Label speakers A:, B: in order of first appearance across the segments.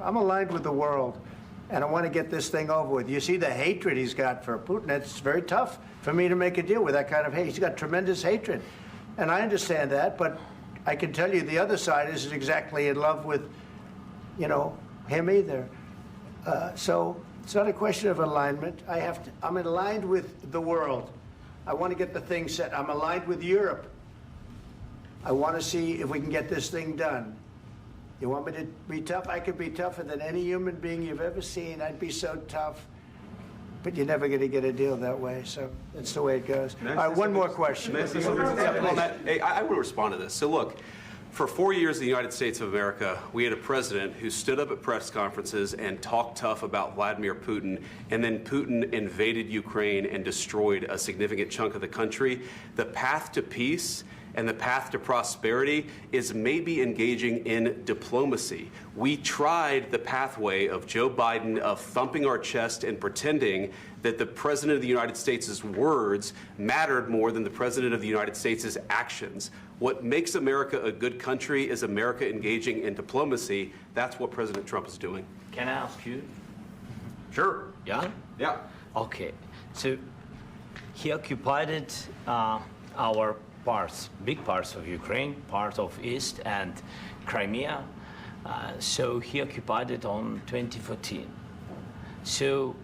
A: I'm aligned with the world, and I want to get this thing over with. You see the hatred he's got for Putin. It's very tough for me to make a deal with that kind of hate. He's got tremendous hatred, and I understand that, but I can tell you the other side isn't exactly in love with, you know, him either. So it's not a question of alignment. I'm aligned with the world. I want to get the thing set. I'm aligned with Europe. I want to see if we can get this thing done. You want me to be tough? I could be tougher than any human being you've ever seen. I'd be so tough. But you're never going to get a deal that way. So that's the way it goes. All right, one more question.
B: Hey, I want to respond to this. So look, for 4 years in the United States of America, we had a president who stood up at press conferences and talked tough about Vladimir Putin, and then Putin invaded Ukraine and destroyed a significant chunk of the country. The path to peace and the path to prosperity is maybe engaging in diplomacy. We tried the pathway of Joe Biden of thumping our chest and pretending that the President of the United States' words mattered more than the President of the United States' actions. What makes America a good country is America engaging in diplomacy. That's what President Trump is doing.
C: Can I ask you?
B: Sure.
C: Yeah?
B: Yeah.
C: Okay. So he occupied our parts, big parts of Ukraine, part of East and Crimea. So he occupied it on 2014. So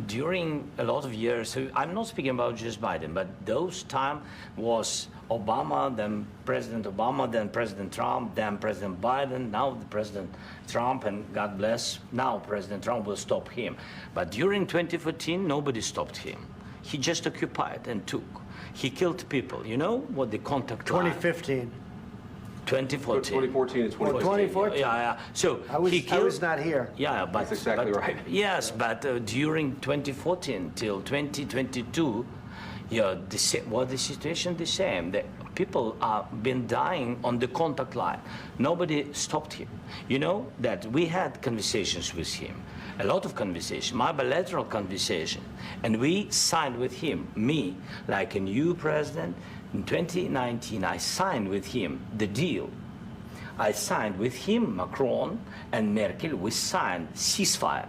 C: during a lot of years, so I'm not speaking about just Biden, but those time was Obama, then President Obama, then President Trump, then President Biden, now the President Trump, and God bless, now President Trump will stop him. But during 2014, nobody stopped him. He just occupied and took. He killed people. You know what the contact
A: 2015.
C: 2014.
B: 2014 and 2015.
A: 2014.
C: Yeah. So
A: I was not here.
C: Yeah, but
B: that's exactly right.
C: Yes, but during 2014 till 2022, yeah, the situation the same. The people have been dying on the contact line. Nobody stopped him. You know that we had conversations with him. A lot of conversation, my bilateral conversation, and we signed with him, me, like a new president. In 2019, I signed with him the deal. I signed with him, Macron and Merkel, we signed ceasefire.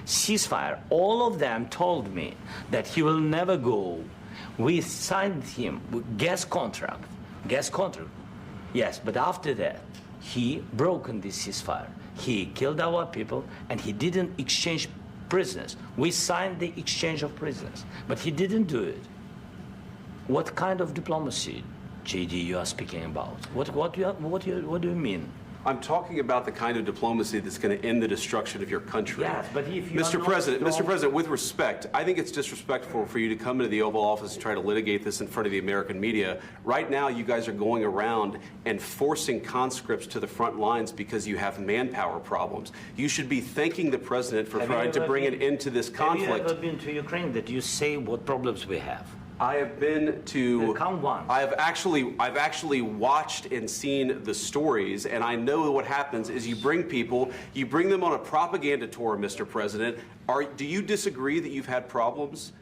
C: Ceasefire, all of them told me that he will never go. We signed him with gas contract, yes, but after that, he broken this ceasefire. He killed our people, and he didn't exchange prisoners. We signed the exchange of prisoners, but he didn't do it. What kind of diplomacy, JD, you are speaking about? What do you mean?
B: I'm talking about the kind of diplomacy that's going to end the destruction of your country.
C: Yes, but if you
B: Mr. President, with respect, I think it's disrespectful for you to come into the Oval Office and try to litigate this in front of the American media. Right now, you guys are going around and forcing conscripts to the front lines because you have manpower problems. You should be thanking the President for trying to bring an end to this conflict.
C: Have you ever been to Ukraine that you say what problems we have?
B: I have been to.
C: Count one.
B: I've actually watched and seen the stories, and I know what happens is you bring them on a propaganda tour, Mr. President. Do you disagree that you've had problems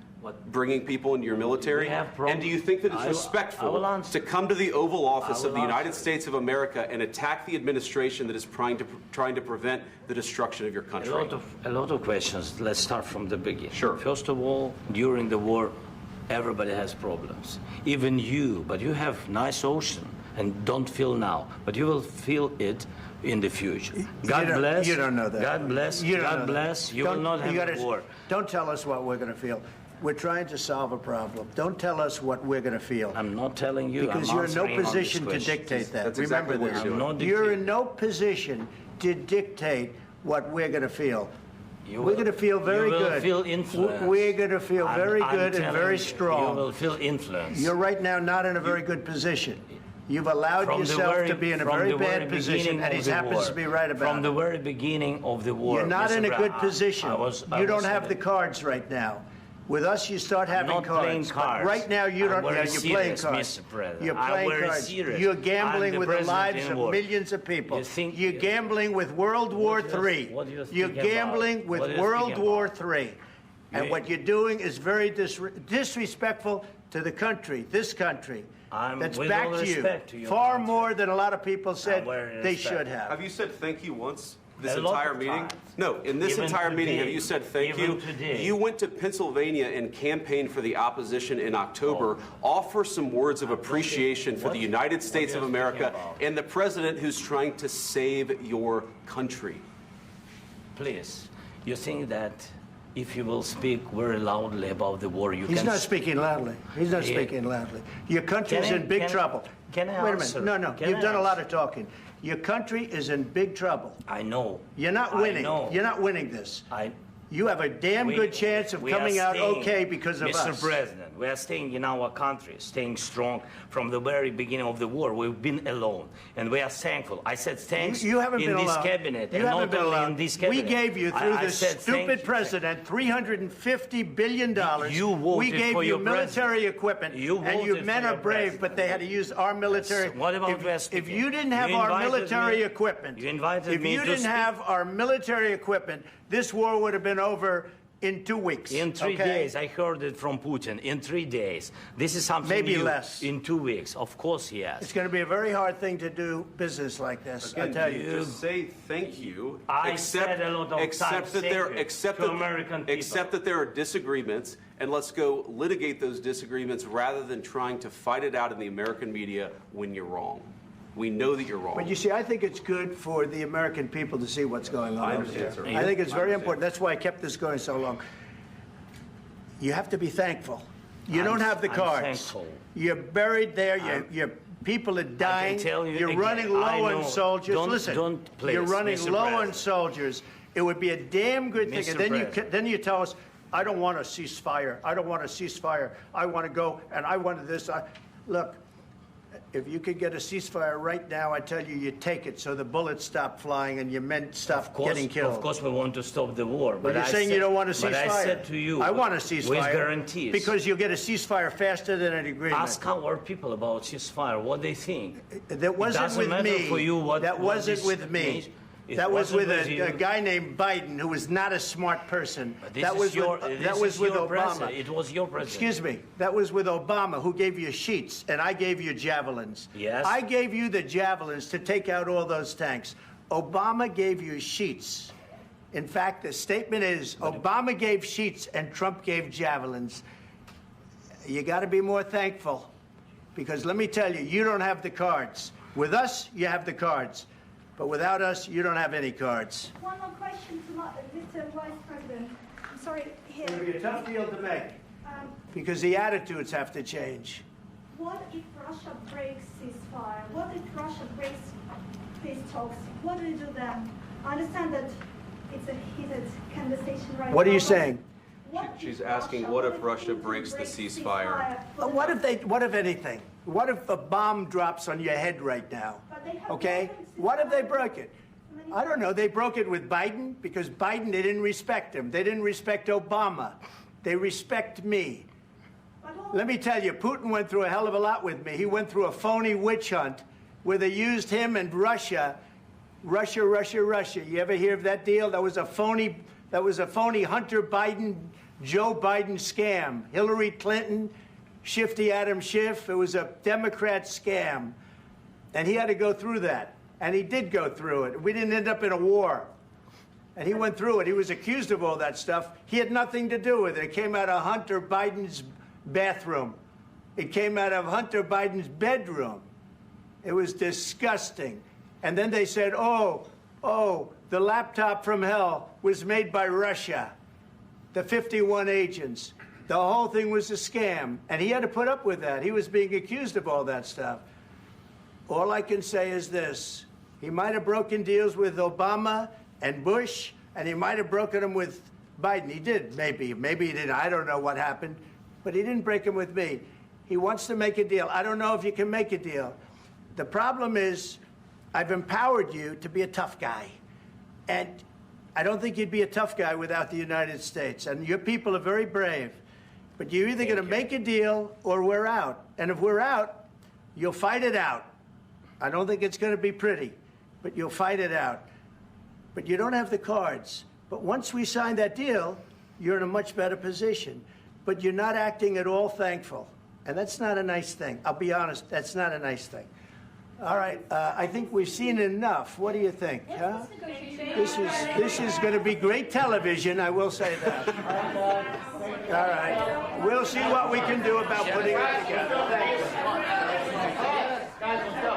B: bringing people into your military? And do you think that it's respectful to come to the Oval Office of the United States of America and attack the administration that is trying to prevent the destruction of your country?
C: A lot of questions. Let's start from the beginning.
B: Sure.
C: First of all, during the war, everybody has problems, even you, but you have nice ocean and don't feel now, but you will feel it in the future. God bless.
A: You don't know that.
C: God bless. God bless. You will not have a war.
A: Don't tell us what we're going to feel. We're trying to solve a problem. Don't tell us what we're going to feel.
C: I'm not telling you.
A: Because you're in no position to dictate that.
B: That's
A: Remember
B: exactly what
A: this. You're in no position to dictate what we're going to feel. We're going to feel very good.
C: You will feel influence.
A: We're going to feel very good and very strong.
C: You will feel influence.
A: You're right now not in a very good position. You've allowed yourself to be in a very bad position, and he happens to be right about it.
C: From the very beginning of the war.
A: You're not in a good position. You don't have the cards right now. With us, you start having cards. But right now, you don't. Yeah, you're playing cards. You're playing cards. You're gambling with the lives of millions of people. You're gambling with World War III. You're gambling with World War III. And what you're doing is very disrespectful to the country, this country. That's back to you. Far more than a lot of people said they should have.
B: Have you said thank you once? this
C: A lot
B: entire
C: of
B: meeting?
C: times.
B: No, in this
C: Even
B: entire meeting, have
C: today.
B: you said thank
C: Even
B: you?
C: today.
B: You went to Pennsylvania and campaigned for the opposition in October. Offer some words of appreciation for the United States of
C: you're
B: America
C: speaking about.
B: and the president who's trying to save your country.
C: Please, you think that if you will speak very loudly about the war, you
A: He's
C: can...
A: not speaking loudly. He's not
C: Yeah.
A: speaking loudly. Your country's
C: Can I-
A: in big
C: can-
A: trouble.
C: can I
A: Wait a
C: answer?
A: minute. No,
C: Can
A: you've
C: I
A: done a lot
C: answer?
A: of talking. Your country is in big trouble.
C: I know.
A: You're not
C: I
A: winning.
C: know.
A: You're not winning this. You have a damn
C: We-
A: good chance of
C: we are
A: coming out
C: staying,
A: okay because of
C: Mr.
A: us.
C: President, we are staying in our country, staying strong from the very beginning of the war. We've been alone, and we are thankful. I said thanks
A: You haven't
C: in
A: been
C: this
A: alone.
C: cabinet,
A: You
C: and
A: haven't
C: not
A: been
C: only
A: alone.
C: in this
A: We
C: cabinet.
A: gave you, through
C: I
A: this
C: said thank
A: stupid
C: you.
A: president, $350 billion.
C: You voted
A: we gave
C: for
A: you
C: your
A: military
C: president.
A: equipment,
C: You
A: and you
C: voted
A: men
C: for
A: are
C: your
A: brave,
C: president.
A: but they had to use our military.
C: Yes. What about
A: if
C: West?
A: you didn't have
C: You
A: our
C: invited
A: military
C: me-
A: equipment,
C: you invited
A: if
C: me
A: you
C: to
A: didn't
C: speak.
A: have our military equipment, this war would have been over in 2 weeks.
C: In 3
A: okay?
C: days, I heard it from Putin. In 3 days, this is something
A: Maybe
C: new.
A: less.
C: In 2 weeks, of course, yes.
A: It's going to be a very hard thing to do business like this. I tell you.
B: Just say thank you.
C: I said a lot of
B: accept
C: times
B: that there,
C: thank you
B: accept
C: to
B: that,
C: American people.
B: accept that there are disagreements, and let's go litigate those disagreements rather than trying to fight it out in the American media when you're wrong. We know that you're wrong.
A: But you see, I think it's good for the American people to see what's going on.
B: I
A: over
B: understand,
A: there.
B: sir.
A: I think it's
B: I
A: very
B: understand.
A: important. That's why I kept this going so long. You have to be thankful. You
C: I'm-
A: don't have the
C: I'm
A: cards.
C: thankful.
A: You're buried there. Your people are dying.
C: tell you
A: You're
C: again,
A: running
C: I
A: low on
C: know.
A: soldiers.
C: Don't-
A: Listen,
C: don't, please,
A: you're running
C: Mr.
A: low on
C: President.
A: soldiers. It would be a damn good thing.
C: Mr.
A: And
C: President.
A: then you tell us, I don't want a ceasefire. I don't want a ceasefire. I want to go, and I wanted this. Look, if you could get a ceasefire right now, I tell you, you take it so the bullets stop flying and your men stop getting killed.
C: Of course, we want to stop the war.
A: But you're
C: I
A: saying
C: said,
A: you don't want a ceasefire.
C: But I said to you,
A: I want a ceasefire.
C: with guarantees.
A: Because you'll get a ceasefire faster than an agreement.
C: Ask our people about ceasefire, what they think.
A: That wasn't
C: doesn't
A: with
C: matter
A: me.
C: for you what-
A: that
C: what
A: wasn't
C: this
A: with me.
C: means. It
A: That was
C: wasn't
A: with
C: with you.
A: a guy named Biden, who was not a smart person.
C: But this
A: That
C: is
A: was
C: your,
A: with,
C: this
A: that was
C: is
A: with
C: your
A: Obama.
C: president. It was your president.
A: Excuse me. That was with Obama, who gave you sheets, and I gave you javelins.
C: Yes.
A: I gave you the javelins to take out all those tanks. Obama gave you sheets. In fact, the statement is Obama gave sheets and Trump gave javelins. You got to be more thankful, because let me tell you, you don't have the cards. With us, you have the cards. But without us, you don't have any cards.
D: One more question to Mr. Vice President. I'm sorry, here.
A: It's going to be a tough deal to make,
D: Um,
A: because the attitudes have to change.
D: what if Russia breaks ceasefire? What if Russia breaks peace talks? What do you do then? I understand that it's a heated conversation right now.
A: What are you
D: but
A: saying?
D: what if
B: She's asking, what if Russia
D: Putin
B: breaks the
D: breaks
B: ceasefire?
A: What if anything? What if a bomb drops on your head right now?
D: But they have
A: Okay?
D: broken
A: What if they
D: ceasefire
A: broke it?
D: many
A: I don't know. They broke it with Biden, because Biden, they didn't respect him. They didn't respect Obama. They respect me.
D: But all-
A: Let me tell you, Putin went through a hell of a lot with me. He went through a phony witch hunt where they used him and Russia. Russia. You ever hear of that deal? That was a phony Hunter Biden, Joe Biden scam. Hillary Clinton, Shifty Adam Schiff. It was a Democrat scam. And he had to go through that. And he did go through it. We didn't end up in a war. And he went through it. He was accused of all that stuff. He had nothing to do with it. It came out of Hunter Biden's bathroom. It came out of Hunter Biden's bedroom. It was disgusting. And then they said, oh, the laptop from hell was made by Russia, the 51 agents. The whole thing was a scam. And he had to put up with that. He was being accused of all that stuff. All I can say is this. He might have broken deals with Obama and Bush, and he might have broken them with Biden. He did, maybe. Maybe he didn't. I don't know what happened. But he didn't break them with me. He wants to make a deal. I don't know if you can make a deal. The problem is, I've empowered you to be a tough guy. And I don't think you'd be a tough guy without the United States. And your people are very brave. But you're either going to make a deal or we're out. And if we're out, you'll fight it out. I don't think it's going to be pretty, but you'll fight it out. But you don't have the cards. But once we sign that deal, you're in a much better position. But you're not acting at all thankful. And that's not a nice thing. I'll be honest, that's not a nice thing. All right, I think we've seen enough. What do you think? Huh? This is going to be great television, I will say that. All right, we'll see what we can do about putting it together. Thank you.
E: Guys, let's go.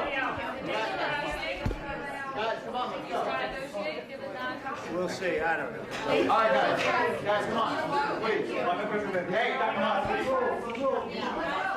E: Guys, come on, let's go.
A: We'll see. I don't know.
E: All right, guys. Guys, come on. Please. Hey, come on.